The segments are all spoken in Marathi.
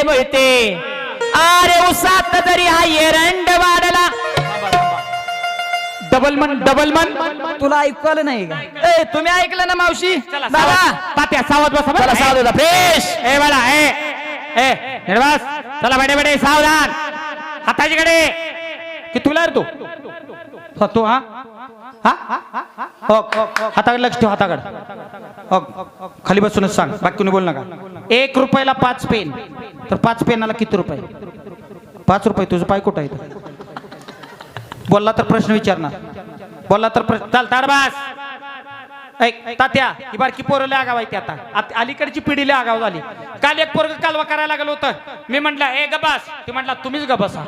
बोलते अरे उसात जरी हा एरंड वाढला डबल मन तुला ऐकू आलं नाही का? ए तुम्ही ऐकलं ना मावशी? बाबा तात्या सावध बसा चला सावध फ्रेश ए बाळा ए निर्वास चला बेडे बेडे सावधान हाताची कडे की तुला रे तू हा हाताकडे लक्ष ठेव हाताकडे खाली बसूनच सांग बाकी कोणी बोल नका 1 रुपयाला 5 पेन तर 5 पेनाला किती रुपये 5 रुपये तुझं पाय कुठं आहे बोलला तर प्रश्न विचारणार बोलला तर प्रश्न चाल ताडबास ऐक तात्या ही बारकी पोरं लय आगाव आहे ती आता अलीकडची पिढी लय आगाव झाली काल एक पोरग कालवा करायला लागलं होतं मी म्हटलं ए गबास ते म्हटला तुम्हीच गबासा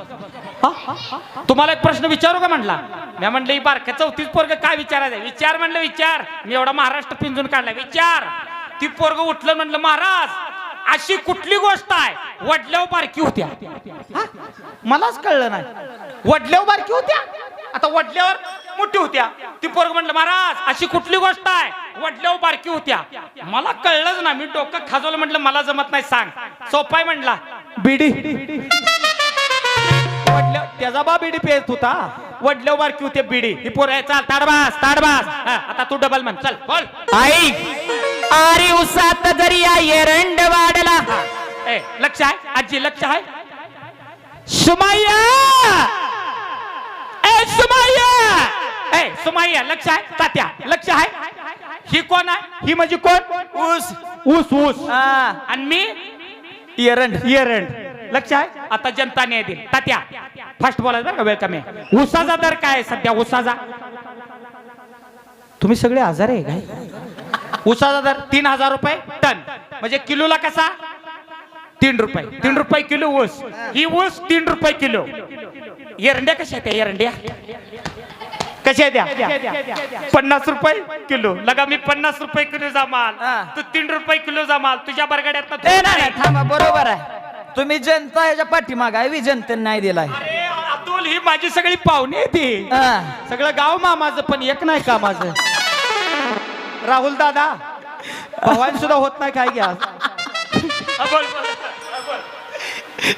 तुम्हाला एक प्रश्न विचारू का म्हटला मी म्हटलं ही बारक्या 34 पोरग काय विचारायचं विचार म्हणलं विचार मी एवढा महाराष्ट्र पिंजून काढलाय विचार ती पोरग उठलं म्हणलं महाराज अशी कुठली गोष्ट आहे वडल्यावर बारकी होत्या मलाच कळलं नाही वडल्यावर बारकी होत्या आता वडल्यावर मोठी होत्या ती पोरग म्हटलं महाराज अशी कुठली गोष्ट आहे वडल्यावर बारकी होत्या मला कळलंच ना मी डोकं खाजवलं म्हटलं मला जमत नाही सांग सोपाय म्हटला बिडी त्याचा बा बिडी पेत होता वडल्यावर बारकी होते बिडी ही पोर चाल ताडबास आता तू डबल म्हण चल बोल आई अरे उसात जरी या एरंड वाढला ए लक्ष आहे आजी लक्ष आहे सुमाया ए सुमाया लक्ष आहे तात्या लक्ष आहे ही कोण आहे ही म्हणजे कोण ऊस आणि मी एरंड लक्ष आहे आता जनता न्याय देईल तात्या फास्ट बोलायचं बरं का वेळ कमी ऊसाचा दर काय सध्या ऊसाचा तुम्ही सगळे आजार आहे काय ऊसाचा दर 3000 रुपये टन म्हणजे किलोला कसा 3 रुपये किलो ऊस ही ऊस 3 रुपये किलो एरंड्या कशा आहेत एरंड्या कशा द्या 50 रुपये किलो लगा मी 50 रुपये किलो जमाल तू 3 रुपये किलो जमाल तुझ्या बरगाड्यात थांबा बरोबर आहे तुम्ही जनता ह्याच्या पाठीमाग आहे जनतेने नाही दिलाय अतुल ही माझी सगळी पाहुणी आहे ती सगळं गाव मामाचं पण एक नाही का माझं राहुल दादा भवानी सुद्धा होत नाही काय घ्या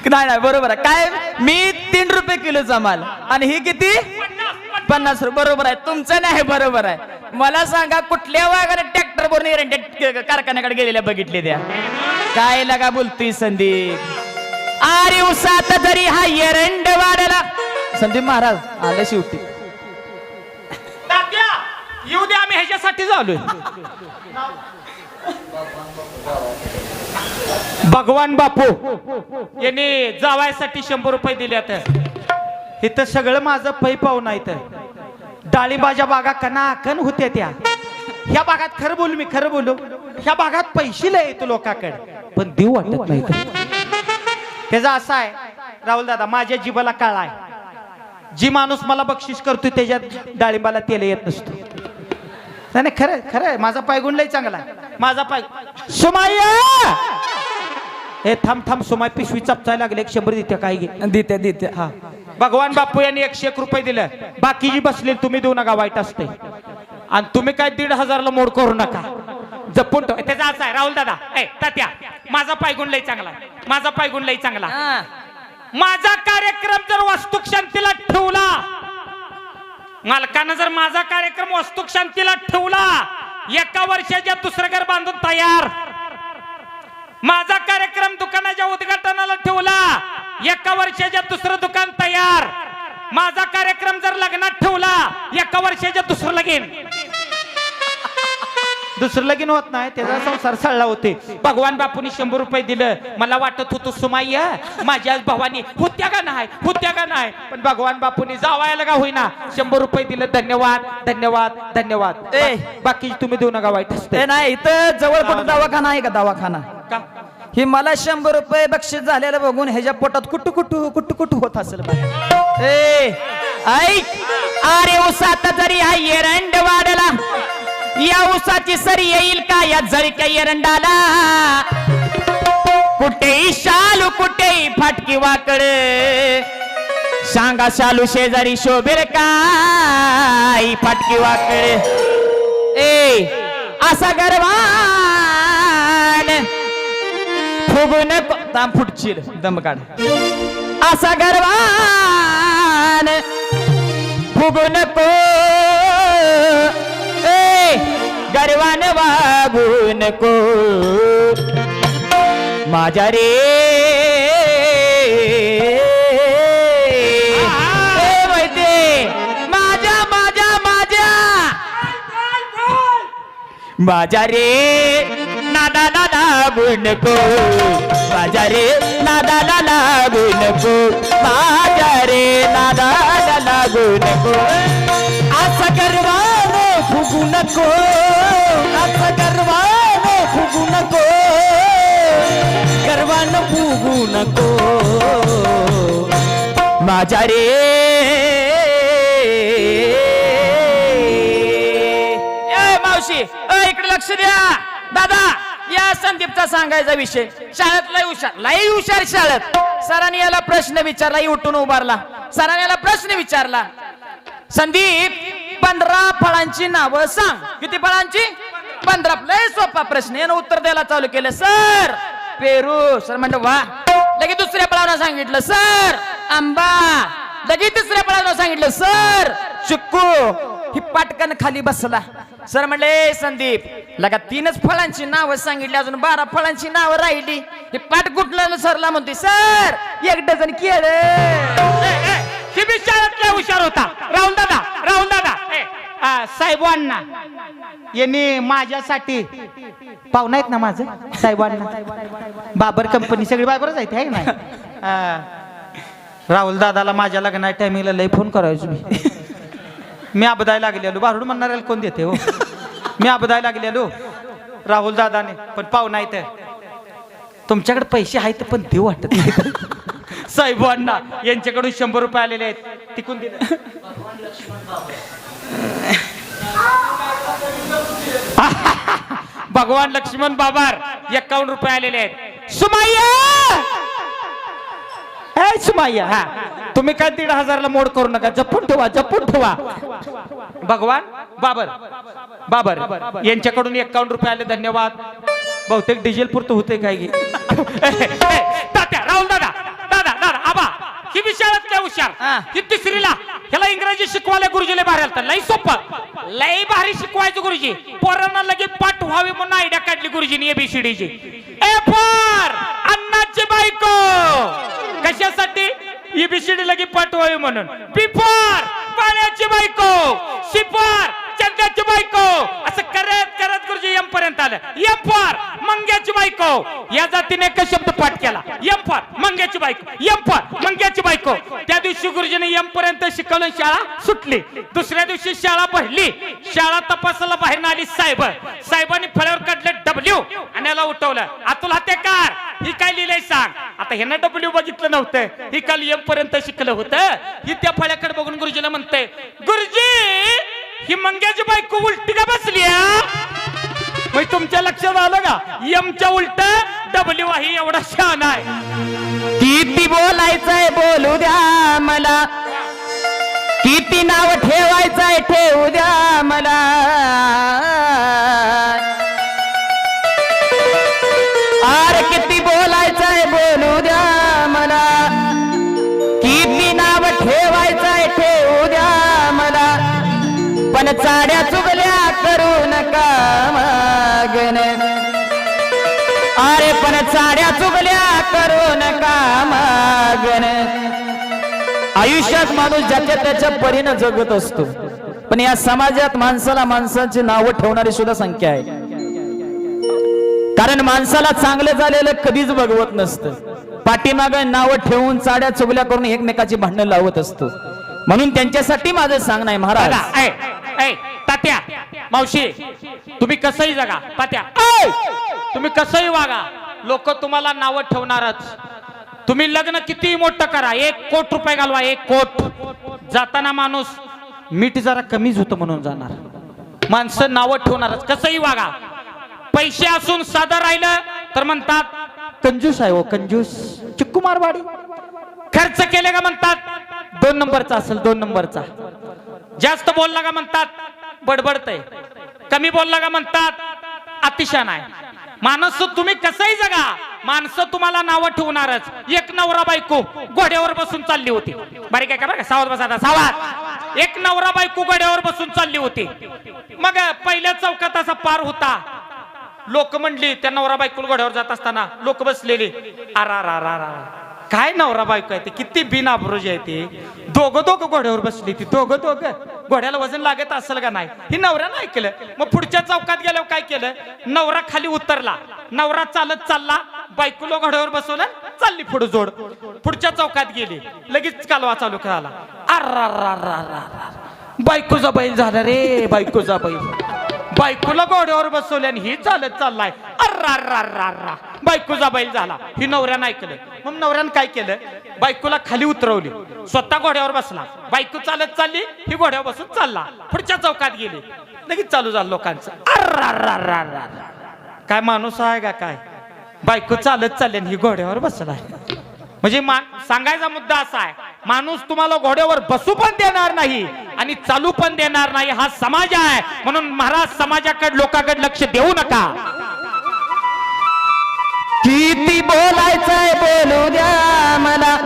नाही बरोबर आहे काय मी 3 रुपये किलो जमाल आणि ही किती 50 रुपये बरोबर आहे तुमचं नाही बरोबर आहे मला सांगा कुठल्या वागाने ट्रॅक्टर वरून एरंड्या कारखान्याकडे गेलेल्या बघितले त्या काय लगा बोलतोय संदीप अरे उसात जरी हा एरंड वाढला संदीप महाराज आले शेवटी येऊ दे आम्ही ह्याच्यासाठी झालोय भगवान बापू यांनी जावायसाठी 100 रुपये दिल्यात इथं सगळं माझं पै पाहून आहे तर डाळिंबाच्या बागा कनाकन होत्या त्या ह्या भागात खरं बोलू ह्या भागात पैसे लय येतो लोकांकडे पण देऊ वाटत नाही त्याचा असा आहे राहुल दादा माझ्या जीवाला काळा आहे जी माणूस मला बक्षीस करतो त्याच्यात डाळिंबाला तेल येत नसतो नाही खरं माझा पायगुण लय चांगला आहे माझा पाय सुमाया हे थांब सुमाय पिशवी चपचायला लागले 100 देत्या काय देत्या हा भगवान बापू यांनी 101 रुपये दिलं बाकीची बसले तुम्ही देऊ नका वाईट असते आणि तुम्ही काय 1500 ला मोड करू नका जपून ठेव त्याचा असा आहे राहुल दादा ए तात्या माझा पायगुण लय चांगला माझा पायगुण लय चांगला माझा कार्यक्रम जर वास्तुक शांतीला ठेवला मालकानं जर माझा कार्यक्रम वास्तुक शांतीला ठेवला 1 वर्षाच्या दुसरं घर बांधून तयार माझा कार्यक्रम दुकानाच्या उद्घाटनाला ठेवला 1 वर्षाच्या दुसरं दुकान तयार माझा कार्यक्रम जर लग्नात ठेवला 1 वर्षाच्या दुसरं लगीन होत नाही त्याचा संसार सळला होते भगवान बापूंनी 100 रुपये दिलं मला वाटत होतं सुमाईया माझ्या भावानी होत्या का नाही पण भगवान बापूंनी जावायला का होईना 100 रुपये दिलं धन्यवाद बाकी तुम्ही देऊ नका वाईट असते नाही इथं जवळ कुठं दवाखाना आहे का दवाखाना का ही मला 100 रुपये बक्षीस झालेलं बघून ह्याच्या पोटात कुट्टू होत असेल अरे उसात जरी हा एरंड वाढला या उसाची सरी येईल का या जळक्या एरंडाला कुठेही शालू कुठेही फाटकी वाकड सांगा शालू शेजारी शोभेर काय फाटकी वाकड असा गरवान फुगून ताम फुटशील दम काढ असा गर्वान फुगू नको ए गर्वान वागू नको माझ्या रे माझ्या रे नादाला लागू नको माझ्या रे नादाला लागू नको माझ्या रे नादाला लागू नको असं गर्वाने फुगू नको असं गर्वाने फुगू नको गर्वानं फुगू नको माझ्या रे मावशी इकडे लक्ष द्या दादा या संदीपचा सांगायचा विषय शाळेत लई हुशार शाळेत सरांनी याला प्रश्न विचारला उठून उभारला सरांनी याला प्रश्न विचारला संदीप 15 फळांची नावं सांग किती फळांची 15 लय सोपा प्रश्न यानं उत्तर द्यायला चालू केलं सर पेरू सर म्हणलं वा लगेच दुसऱ्या फळांना सांगितलं सर आंबा लगेच तिसऱ्या फळांना सांगितलं सर चिक्कू ही पाटकन खाली बसला सर म्हणले संदीप लगा 3च फळांची नावं सांगितली अजून 12 फळांची नावं राहिली हे पाट कुठलं सरला म्हणते सर 1 डझन केळं शाळेतला हुशार होता राहुल दादा साहेबांना यांनी माझ्यासाठी पाहुणा आहेत ना माझं साहेबांना बाबर कंपनी सगळी बाबरच आहेत है ना राहुल दादाला माझ्या लग्ना टायमिंगला लई फोन करायचो मी अबदायला लागलेलो बारूड म्हणणाऱ्याला कोण देते हो मी अबदायला लागलेलो राहुल दादाने पण पाहुणा इथं तुमच्याकडे पैसे आहेत पण देऊ वाटत नाही साहेबांना यांच्याकडून 100 रुपये आलेले आहेत तिकून दिले भगवान लक्ष्मण बाबार 51 रुपये आलेले आहेत सुमाया हा तुम्ही काय 1,500 ला मोड करू नका जपून ठेवा भगवान बाबर यांच्याकडून 51 रुपये आले धन्यवाद बहुतेक डिझेल पुरतं होते काय गे तात्या राहुल दादा आबा ही विशाळातल्या हुशार ही 3रीला ह्याला इंग्रजी शिकवायला गुरुजीला भारी आलता लई भारी शिकवायचं गुरुजी पोरांना लगेच पाठ व्हावी म्हणून आयडिया काढली गुरुजीने ABCD ची ए फॉर अन्नाची बायको कशासाठी ABCD लगे पाठवावी म्हणून बी फॉर पाण्याची बायको सी फॉर चंद्राची बायको असं करत गुरुजी एम पर्यंत आलं एम फॉर मंग्याची बायको या जातीने एक शब्द पाठ केला एम फॉर मंग्याची बायको त्या दिवशी गुरुजीने एम पर्यंत शिकवलं शाळा सुटली दुसऱ्या दिवशी शाळा भरली शाळा तपासाला बाहेर आली साहेबांनी फळ्यावर काढले W आणि याला उठवलं अतुल हातेकार ही काय लिहिलंय सांग आता ह्यानं W बघितलं नव्हतं ही काल एम पर्यंत शिकलं होतं ही त्या फळ्याकडे बघून गुरुजीला म्हणते गुरुजी ही मंग्याची बायको उलटी का बसली मग तुमच्या लक्षात आलं का एमच्या उलट W आहे एवढा शहाणा आहे किती बोलायचंय बोलू द्या मला किती नाव ठेवायचंय ठेवू द्या मला अरे किती बोलायचंय बोलू द्या मला किती नाव ठेवायचंय ठेवू द्या मला पण चाड्या चुगल्या करू नका मागण अरे पण चाड्या चुगल्या करू नका मागण आयुष्यात माणूस ज्याच्या त्याच्या परीने जगत असतो पण या समाजात माणसाची नावं ठेवणारी सुद्धा संख्या आहे कारण माणसाला चांगलं झालेलं कधीच बघवत नसतं पाठीमागं नावं ठेवून चाड्या चुगल्या करून एकमेकाची भांडणं लावत असतो म्हणून त्यांच्यासाठी माझं सांगणं आहे महाराज तात्या मावशी तुम्ही कसंही जगा तात्या तुम्ही कसंही वागा लोक तुम्हाला नावं ठेवणारच तुम्ही लग्न किती मोठं करा 1 कोटी रुपये घालवा 1 कोटी जाताना माणूस मीठ जरा कमीच होतं म्हणून जाणार माणसं नावं ठेवणारच कसंही वागा पैसे असून साधं राहिलं तर म्हणतात कंजूस आहे हो कंजूस चिक्कू मारवाडी खर्च केले का म्हणतात 2 नंबरचा असेल 2 नंबरचा जास्त बोलला का म्हणतात बडबडतय कमी बोलला का म्हणतात अतिशान आहे माणूस तुम्ही कसंही जगा, माणसं तुम्हाला नावं ठेवणारच. एक नवरा बायको घोड्यावर बसून चालली होती. बारीक आहे का बरं का, सावध बसा आता, सावध. एक नवरा बायको घोड्यावर बसून चालली होती. मग पहिल्या चौकात असा पार होता. लोक म्हणली, त्या नवरा बायको घोड्यावर जात असताना लोक बसलेले, अरा काय नवरा बायको आहे ते, किती बिनआबरूज आहे ते. दोघं घोड्यावर बसली, ती दोघं घोड्याला वजन लागत असेल का नाही, ही नवऱ्यानं ऐकलं. मग पुढच्या चौकात गेल्यावर काय केलं, नवरा खाली उतरला, नवरा चालत चालला, बायकोला घोड्यावर बसवलं, चालली पुढे जोड. पुढच्या चौकात गेली, लगेच कालवा चालू झाला. अरा बायकोचा बैल झाला रे, बायकोचा बैल. बायकोला घोड्यावर बसवल्या आणि ही चालत चाललाय. अर्रा बायकोचा बैल झाला. ही नवऱ्यानं ऐकलं. मग नवऱ्यानं काय केलं, बायकोला खाली उतरवली, स्वतः घोड्यावर बसला. बायको चालत चालली, ही घोड्यावर बसून चालला. पुढच्या चौकात गेली, लगेच चालू झालं लोकांचं. अर्रा काय माणूस आहे का काय, बायको चालत चालली आणि ही घोड्यावर बसलाय. म्हणजे सांगायचा मुद्दा असा आहे, माणूस तुम्हाला घोड्यावर बसू पण देणार नाही आणि चालू पण देणार नाही. हा समाज आहे. म्हणून महाराज, समाजाकडे लोकांकडे लक्ष देऊ नका. किती बोलायचंय बोलू द्या मला,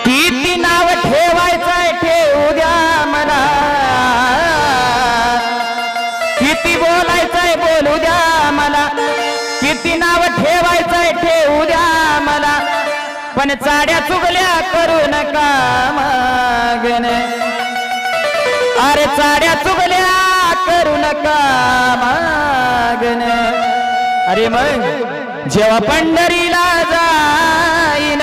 किती नाव ठेवायचंय ठेवू द्या मला, किती बोलायचंय बोलू द्या मला, किती नाव ठेवायचंय ठेवू द्या मला, पण चाड्या चुगल्या करू नका मागणे. अरे चाड्या चुगल्या करू नका मागणे. अरे मग जेव्हा पंढरीला जाईन,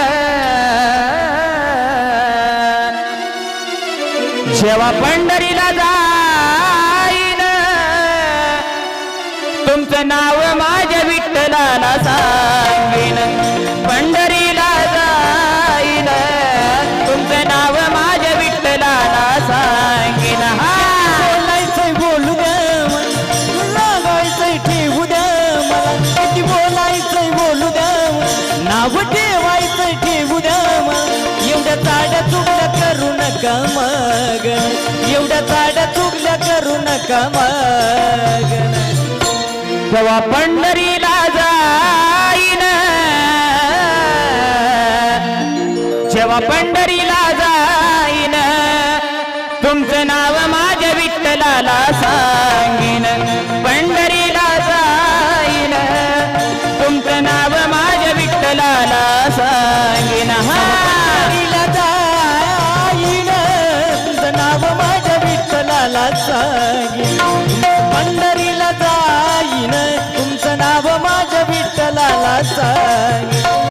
जेव्हा पंढरीला जाईन, तुमचं नाव माझ्या विठ्ठलाला सांगीन. पंढरीला जाईन, तुमचं नाव माझ्या विठ्ठलाला सांगीन. हा बोलायचंय बोलू द्या, लागायचंय ठेवू द्या मला, किती बोलायचंय बोलू द्या, नाव ठेवायचंय ठेवू द्या मला. एवढ्या चाड्या चुगल्या करू नका मग, एवढ्या चाड्या चुगल्या करू नका मग. जेव्हा पंढरीला जाईन, जेव्हा पंढरीला जाईन, तुमचं नाव माझ्या विठ्ठलाला सांगीन. पंढरीला जाईन, तुमचं नाव माझ्या विठ्ठलाला सांगीन. पंढरीला जाईन, तुमचं नाव माझ्या विठ्ठलाला सांगीन. पंढरीला जाईन, तुमचं नाव माझ्या विठ्ठलाला सांगीन.